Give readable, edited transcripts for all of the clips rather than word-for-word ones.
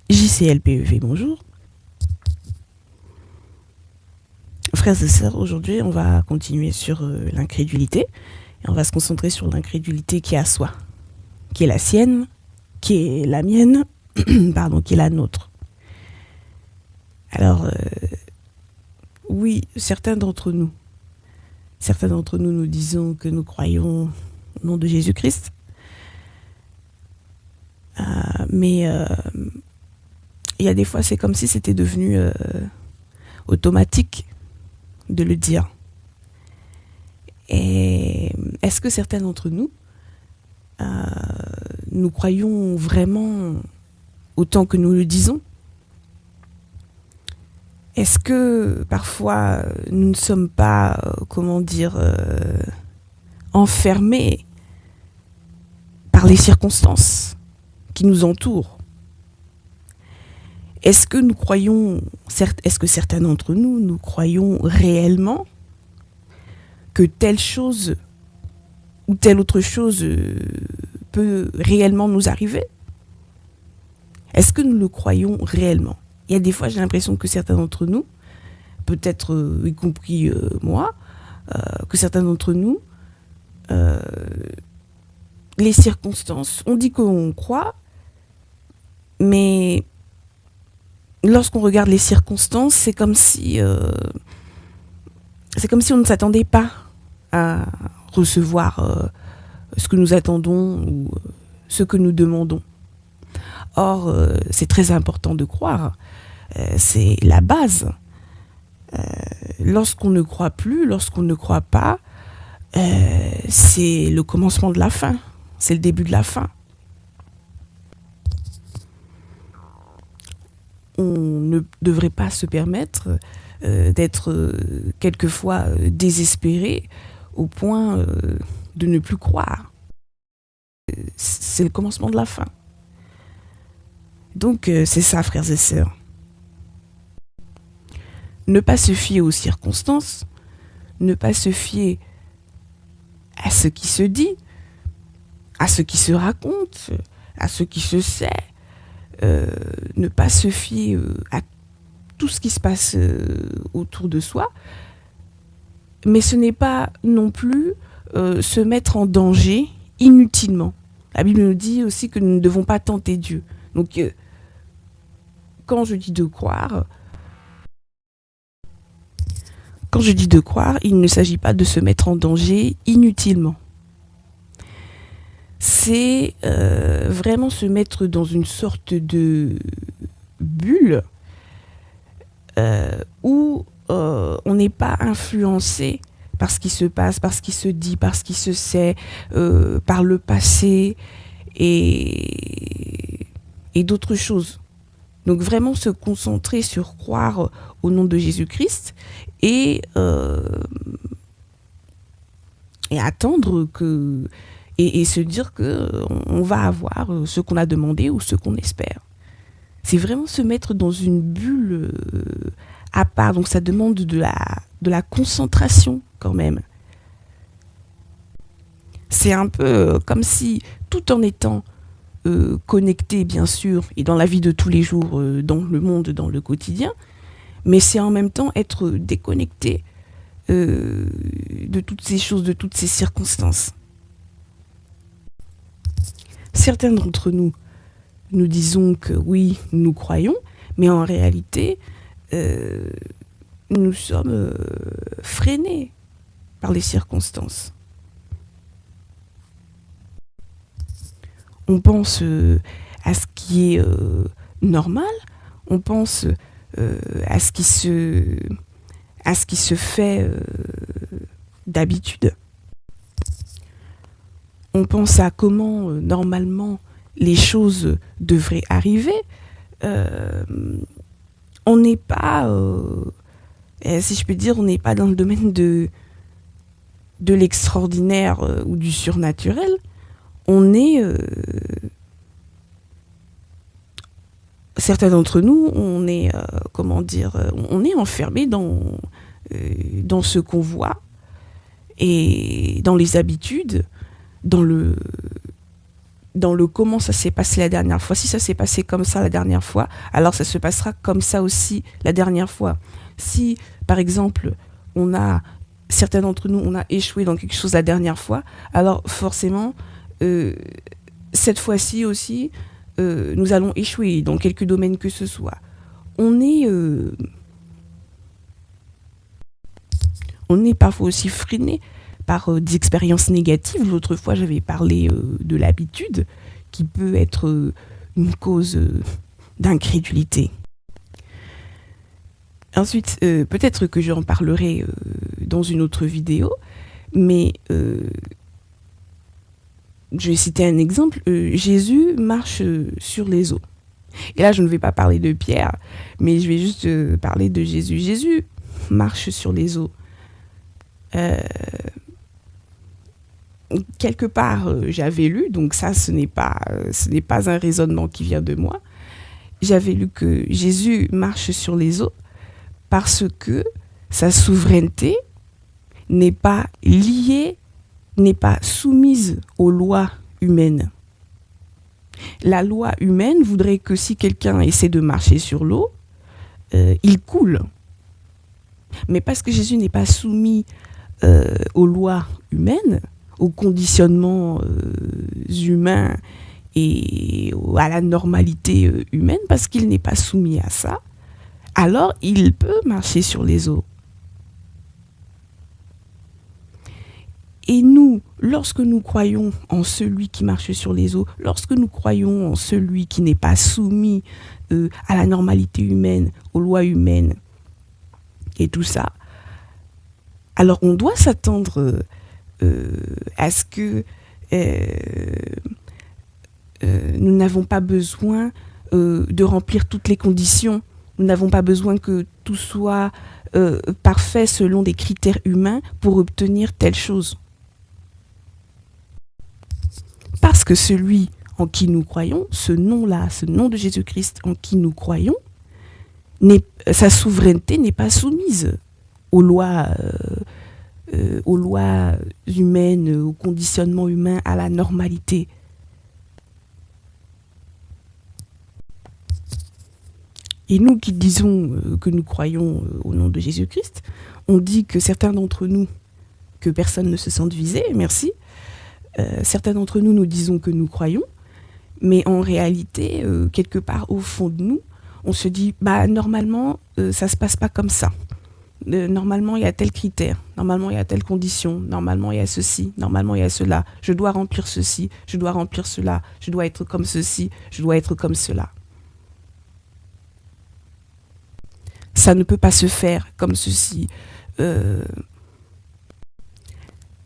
JCLPEV, bonjour. Frères et sœurs, aujourd'hui, on va continuer sur l'incrédulité. Et on va se concentrer sur l'incrédulité qui est à soi, qui est la sienne, qui est la mienne, pardon, qui est la nôtre. Alors, oui, certains d'entre nous nous disons que nous croyons au nom de Jésus-Christ. Mais il y a des fois, c'est comme si c'était devenu automatique de le dire. Et est-ce que certains d'entre nous, nous croyons vraiment autant que nous le disons? Est-ce que parfois nous ne sommes pas, enfermés par les circonstances qui nous entourent? Est-ce que nous croyons, est-ce que certains d'entre nous, nous croyons réellement que telle chose ou telle autre chose peut réellement nous arriver? Est-ce que nous le croyons réellement? Il y a des fois, j'ai l'impression que certains d'entre nous, peut-être y compris moi, que certains d'entre nous, les circonstances, on dit qu'on croit, mais lorsqu'on regarde les circonstances, c'est comme si on ne s'attendait pas à recevoir ce que nous attendons ou ce que nous demandons. Or, c'est très important de croire. C'est la base. Lorsqu'on ne croit plus, lorsqu'on ne croit pas, c'est le commencement de la fin. C'est le début de la fin. On ne devrait pas se permettre d'être quelquefois désespéré au point de ne plus croire. C'est le commencement de la fin. Donc c'est ça, frères et sœurs. Ne pas se fier aux circonstances, ne pas se fier à ce qui se dit, à ce qui se raconte, à ce qui se sait, ne pas se fier à tout ce qui se passe autour de soi, mais ce n'est pas non plus se mettre en danger inutilement. La Bible nous dit aussi que nous ne devons pas tenter Dieu. Donc, quand je dis de croire, il ne s'agit pas de se mettre en danger inutilement. C'est vraiment se mettre dans une sorte de bulle où on n'est pas influencé par ce qui se passe, par ce qui se dit, par ce qui se sait, par le passé et d'autres choses. Donc vraiment se concentrer sur croire au nom de Jésus-Christ et attendre que et se dire que on va avoir ce qu'on a demandé ou ce qu'on espère. C'est vraiment se mettre dans une bulle à part. Donc ça demande de la concentration quand même. C'est un peu comme si, tout en étant connecté bien sûr, et dans la vie de tous les jours, dans le monde, dans le quotidien, mais c'est en même temps être déconnecté de toutes ces choses, de toutes ces circonstances. Certains d'entre nous, nous disons que oui, nous croyons, mais en réalité, nous sommes freinés par les circonstances. On pense à ce qui est normal, on pense à ce qui se fait d'habitude. On pense à comment normalement les choses devraient arriver. On n'est pas, si je peux dire, on n'est pas dans le domaine de l'extraordinaire ou du surnaturel. On est, certains d'entre nous, on est, on est enfermés dans ce qu'on voit et dans les habitudes, dans dans le comment ça s'est passé la dernière fois. Si ça s'est passé comme ça la dernière fois, alors ça se passera comme ça aussi la dernière fois. Si, par exemple, certains d'entre nous, on a échoué dans quelque chose la dernière fois, alors forcément, cette fois-ci aussi, nous allons échouer dans quelque domaine que ce soit. On est parfois aussi freiné par des expériences négatives. L'autre fois, j'avais parlé de l'habitude, qui peut être une cause d'incrédulité. Ensuite, peut-être que j'en parlerai dans une autre vidéo, mais je vais citer un exemple. Jésus marche sur les eaux. Et là, je ne vais pas parler de Pierre, mais je vais juste parler de Jésus. Jésus marche sur les eaux. Quelque part, j'avais lu, donc ça, ce n'est pas un raisonnement qui vient de moi. J'avais lu que Jésus marche sur les eaux parce que sa souveraineté n'est pas liée, n'est pas soumise aux lois humaines. La loi humaine voudrait que si quelqu'un essaie de marcher sur l'eau, il coule. Mais parce que Jésus n'est pas soumis aux lois humaines, aux conditionnements humains et à la normalité humaine, parce qu'il n'est pas soumis à ça, alors il peut marcher sur les eaux. Et nous, lorsque nous croyons en celui qui marche sur les eaux, lorsque nous croyons en celui qui n'est pas soumis à la normalité humaine, aux lois humaines et tout ça, alors on doit s'attendre à ce que nous n'avons pas besoin de remplir toutes les conditions. Nous n'avons pas besoin que tout soit parfait selon des critères humains pour obtenir telle chose. Parce que celui en qui nous croyons, ce nom-là, ce nom de Jésus-Christ en qui nous croyons, sa souveraineté n'est pas soumise aux lois humaines, au conditionnement humain, à la normalité. Et nous qui disons que nous croyons au nom de Jésus-Christ, on dit que certains d'entre nous, que personne ne se sente visé, merci, certains d'entre nous disons que nous croyons, mais en réalité, quelque part au fond de nous, on se dit, normalement, ça se passe pas comme ça. Normalement, il y a tel critère, normalement, il y a telle condition, normalement, il y a ceci, normalement, il y a cela. Je dois remplir ceci, je dois remplir cela, je dois être comme ceci, je dois être comme cela. Ça ne peut pas se faire comme ceci.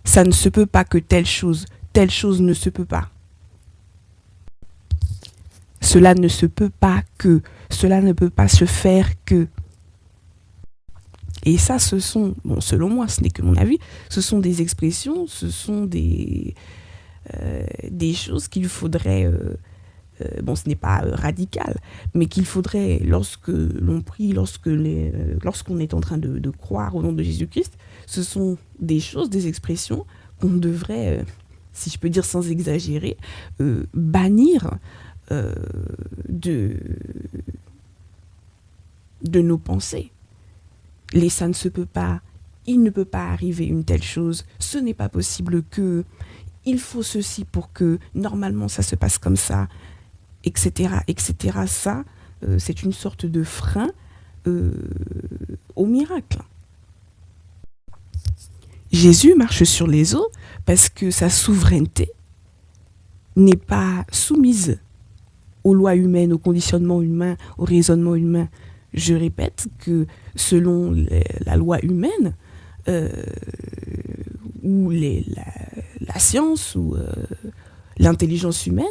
Ça ne se peut pas que telle chose ne se peut pas. Cela ne se peut pas que, cela ne peut pas se faire que. Et ça, ce sont, selon moi, ce n'est que mon avis, ce sont des expressions, ce sont des choses qu'il faudrait, ce n'est pas radical, mais qu'il faudrait, lorsque l'on prie, lorsqu'on est en train de croire au nom de Jésus-Christ, ce sont des choses, des expressions qu'on devrait, si je peux dire sans exagérer, bannir de nos pensées. Ça ne se peut pas, il ne peut pas arriver une telle chose, ce n'est pas possible que, il faut ceci pour que, normalement ça se passe comme ça, etc., etc. Ça, c'est une sorte de frein au miracle. Jésus marche sur les eaux parce que sa souveraineté n'est pas soumise aux lois humaines, au conditionnement humain, au raisonnement humain. Je répète que selon la loi humaine, ou la science, ou l'intelligence humaine,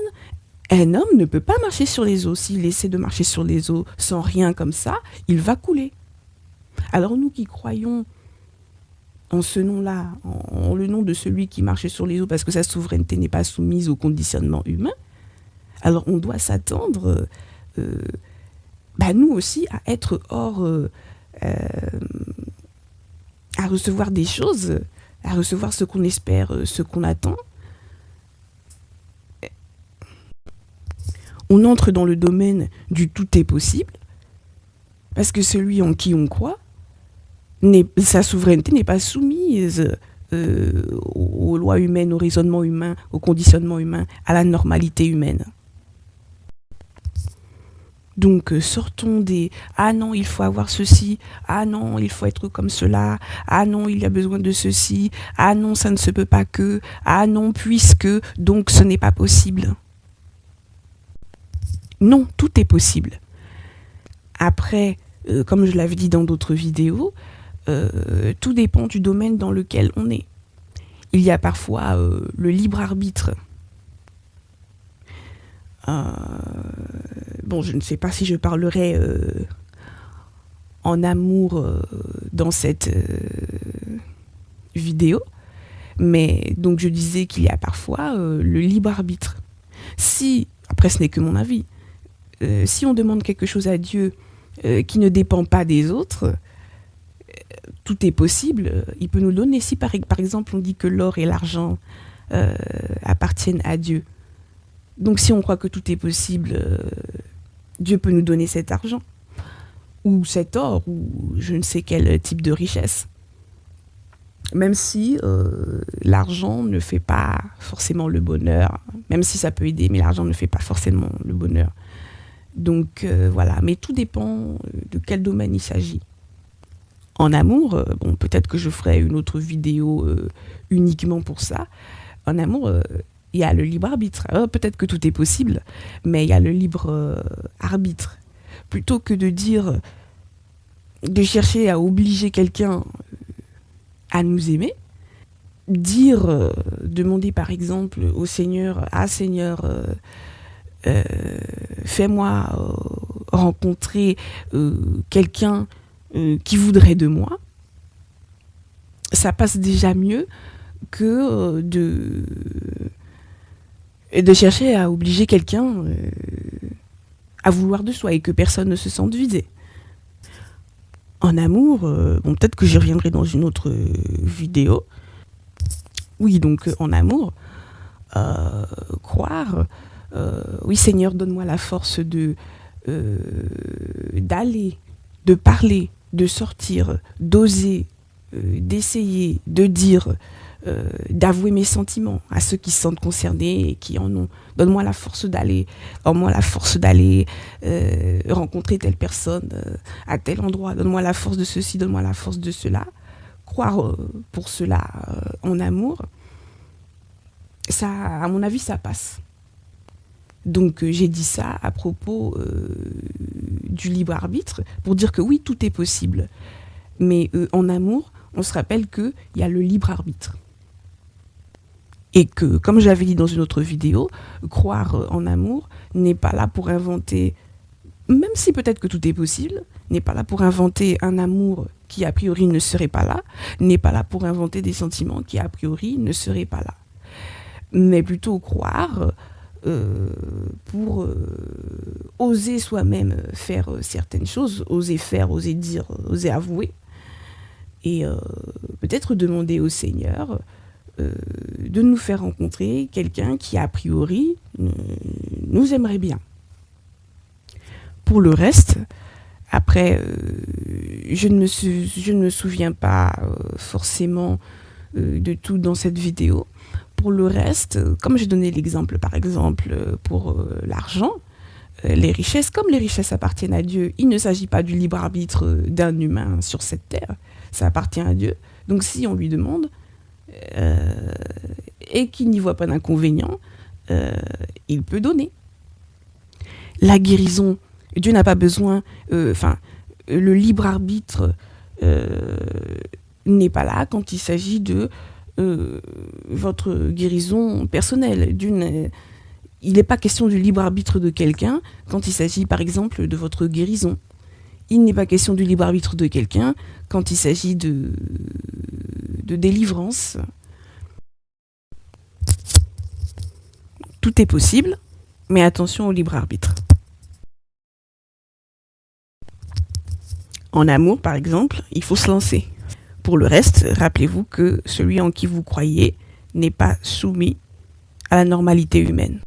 un homme ne peut pas marcher sur les eaux. S'il essaie de marcher sur les eaux sans rien comme ça, il va couler. Alors nous qui croyons en ce nom-là, en le nom de celui qui marche sur les eaux, parce que sa souveraineté n'est pas soumise au conditionnement humain, alors on doit s'attendre, nous aussi, à être hors, à recevoir des choses, à recevoir ce qu'on espère, ce qu'on attend. On entre dans le domaine du tout est possible, parce que celui en qui on croit, sa souveraineté n'est pas soumise aux lois humaines, au raisonnement humain, au conditionnement humain, à la normalité humaine. Donc sortons des « ah non, il faut avoir ceci »,« ah non, il faut être comme cela »,« ah non, il y a besoin de ceci »,« ah non, ça ne se peut pas que »,« ah non, puisque, donc ce n'est pas possible ». Non, tout est possible. Après, comme je l'avais dit dans d'autres vidéos, tout dépend du domaine dans lequel on est. Il y a parfois le libre arbitre. Bon, je ne sais pas si je parlerai en amour dans cette vidéo, mais donc je disais qu'il y a parfois le libre arbitre. Si, après ce n'est que mon avis, si on demande quelque chose à Dieu qui ne dépend pas des autres, tout est possible, il peut nous le donner. Si par exemple on dit que l'or et l'argent appartiennent à Dieu, donc si on croit que tout est possible, Dieu peut nous donner cet argent, ou cet or, ou je ne sais quel type de richesse. Même si l'argent ne fait pas forcément le bonheur, même si ça peut aider, mais l'argent ne fait pas forcément le bonheur. Donc voilà, mais tout dépend de quel domaine il s'agit. En amour, bon, peut-être que je ferai une autre vidéo uniquement pour ça. En amour, il y a le libre arbitre. Peut-être que tout est possible, mais il y a le libre arbitre. Plutôt que de dire, de chercher à obliger quelqu'un à nous aimer, dire, demander par exemple au Seigneur, « Ah Seigneur, fais-moi rencontrer quelqu'un qui voudrait de moi », ça passe déjà mieux que de chercher à obliger quelqu'un à vouloir de soi et que personne ne se sente visé. En amour, bon, peut-être que j'y reviendrai dans une autre vidéo. Oui, donc en amour, croire, oui Seigneur, donne-moi la force d'aller, de parler, de sortir, d'oser, d'essayer, de dire, d'avouer mes sentiments à ceux qui se sentent concernés et qui en ont. Donne-moi la force d'aller, donne-moi la force d'aller rencontrer telle personne à tel endroit, donne-moi la force de ceci, donne-moi la force de cela. Croire pour cela en amour, ça, à mon avis, ça passe. Donc j'ai dit ça à propos du libre arbitre pour dire que oui, tout est possible. Mais en amour, on se rappelle qu'il y a le libre arbitre. Et que, comme j'avais dit dans une autre vidéo, croire en amour n'est pas là pour inventer, même si peut-être que tout est possible, n'est pas là pour inventer un amour qui a priori ne serait pas là, n'est pas là pour inventer des sentiments qui a priori ne seraient pas là. Mais plutôt croire pour oser soi-même faire certaines choses, oser faire, oser dire, oser avouer, et peut-être demander au Seigneur de nous faire rencontrer quelqu'un qui a priori nous aimerait bien. Pour le reste, après, je ne me souviens pas forcément de tout dans cette vidéo. Pour le reste, comme j'ai donné l'exemple, par exemple, pour l'argent, les richesses, comme les richesses appartiennent à Dieu, il ne s'agit pas du libre arbitre d'un humain sur cette terre, ça appartient à Dieu. Donc si on lui demande, et qu'il n'y voit pas d'inconvénient, il peut donner. La guérison, Dieu n'a pas besoin, le libre arbitre n'est pas là quand il s'agit de votre guérison personnelle. Il n'est pas question du libre arbitre de quelqu'un quand il s'agit par exemple de votre guérison. Il n'est pas question du libre arbitre de quelqu'un quand il s'agit de délivrance. Tout est possible, mais attention au libre arbitre. En amour, par exemple, il faut se lancer. Pour le reste, rappelez-vous que celui en qui vous croyez n'est pas soumis à la normalité humaine.